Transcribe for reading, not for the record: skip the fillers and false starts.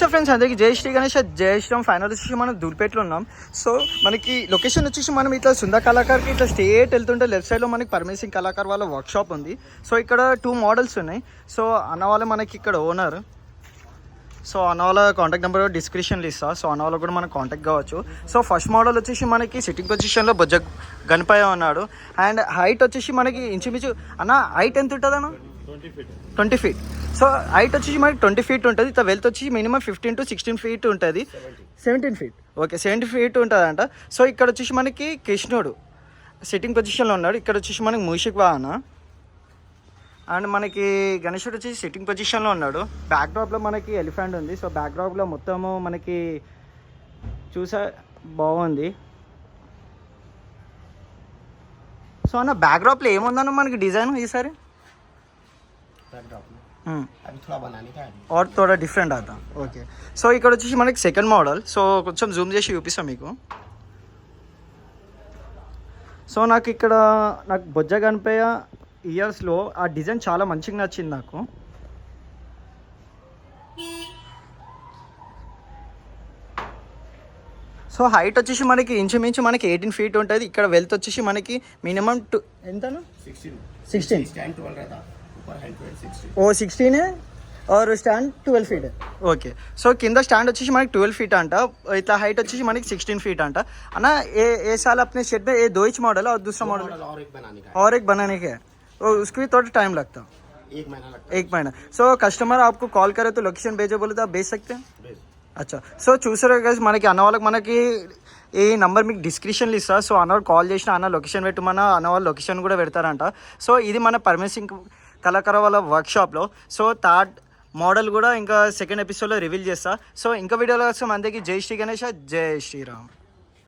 So friends అందరికి జై శ్రీ గణేష్, జై శ్రీరామ్. ఫైనల్ వచ్చేసి మనం దూల్పేటలో ఉన్నాం. సో మనకి లొకేషన్ వచ్చేసి మనం ఇట్లా సుందర్ కళాకార్కి ఇట్లా స్ట్రేట్ వెళ్తుంటే లెఫ్ట్ సైడ్లో మనకి పరమేసింగ్ కళాకార్ వాళ్ళ వర్క్షాప్ ఉంది. సో ఇక్కడ 2 మోడల్స్ ఉన్నాయి. సో అన్న వాళ్ళే మనకి ఇక్కడ ఓనర్. సో అన్న వాళ్ళ కాంటాక్ట్ నెంబర్ డిస్క్రిప్షన్లో ఇస్తా. సో అన్న వాళ్ళకి కూడా మనకు కాంటాక్ట్ కావచ్చు. సో ఫస్ట్ మోడల్ వచ్చేసి మనకి సిట్టింగ్ పొజిషన్లో బొజ్జ గణపయ్య ఉన్నాడు. అండ్ హైట్ వచ్చేసి మనకి ఇంచుమించు అన్న హైట్ ఎంత ఉంటుంది అన్న? 20 feet. సో హైట్ వచ్చేసి మనకి 20 feet ఉంటుంది. ఇట్లా వెల్త్ వచ్చి మినిమం 15 to 16 feet ఉంటుంది. 17 feet. ఓకే, 70 feet ఉంటుందంట. సో ఇక్కడ వచ్చేసి మనకి కృష్ణుడు సిట్టింగ్ పొజిషన్లో ఉన్నాడు. ఇక్కడ వచ్చేసి మనకి మూషిక్ వాహన. అండ్ మనకి గణేశుడు వచ్చేసి సిట్టింగ్ పొజిషన్లో ఉన్నాడు. బ్యాక్ డ్రాప్లో మనకి ఎలిఫెంట్ ఉంది. సో బ్యాక్ డ్రాప్లో మొత్తము మనకి చూసా బాగుంది. సో అన్న బ్యాక్ డ్రాప్లో ఏముందన్న మనకి డిజైన్ ఈసారి? और थोड़ा डिफरेंट आता. ఓకే, సో ఇక్కడ వచ్చేసి మనకి సెకండ్ మోడల్. సో కొంచెం జూమ్ చేసి చూపిస్తాం మీకు. సో నాకు బొజ్జ గణపయ్య ఇయర్స్లో ఆ డిజైన్ చాలా మంచిగా నచ్చింది నాకు. సో హైట్ వచ్చేసి మనకి ఇంచుమించు మనకి 18 feet ఉంటుంది. ఇక్కడ వెల్త్ వచ్చేసి మనకి మినిమం ఎంతను 16. ఓ 16 और స్టాండ్ 12 feet. ఓకే, సో కింద స్టాండ్ వచ్చేసి మనకి 12 feet అంట. इतना हाइट వచ్చేసి మనకి 16 feet అంట. అన్న ये साल अपने शेड में ये 2 ही मॉडल है और दूसरा मॉडल और एक बनाने का है. उसको भी थोड़ा टाइम लगता, 1 महीना. సో కస్టమర్ आपको कॉल करे तो लोकेशन भेजो बोले तो आप भेज सकते हैं. అచ్చా, సో చూసారు గైస్, మనకి అన్న వాళ్ళకి మనకి ఈ నంబర్ మీకు డిస్క్రిప్షన్లో ఇస్తా. సో అన్న వాళ్ళు కాల్ చేసిన అన్న లొకేషన్ పెట్టమన్నా అన్న వాళ్ళు లొకేషన్ కూడా పెడతారంట. సో ఇది మన పరమేసింగ్ కళాకార వాళ్ళ వర్క్షాప్లో. సో థర్డ్ మోడల్ కూడా ఇంకా సెకండ్ ఎపిసోడ్లో రివీల్ చేస్తా. సో ఇంకా వీడియోలో కోసం అందరికీ జై శ్రీ గణేష, జై శ్రీరామ్.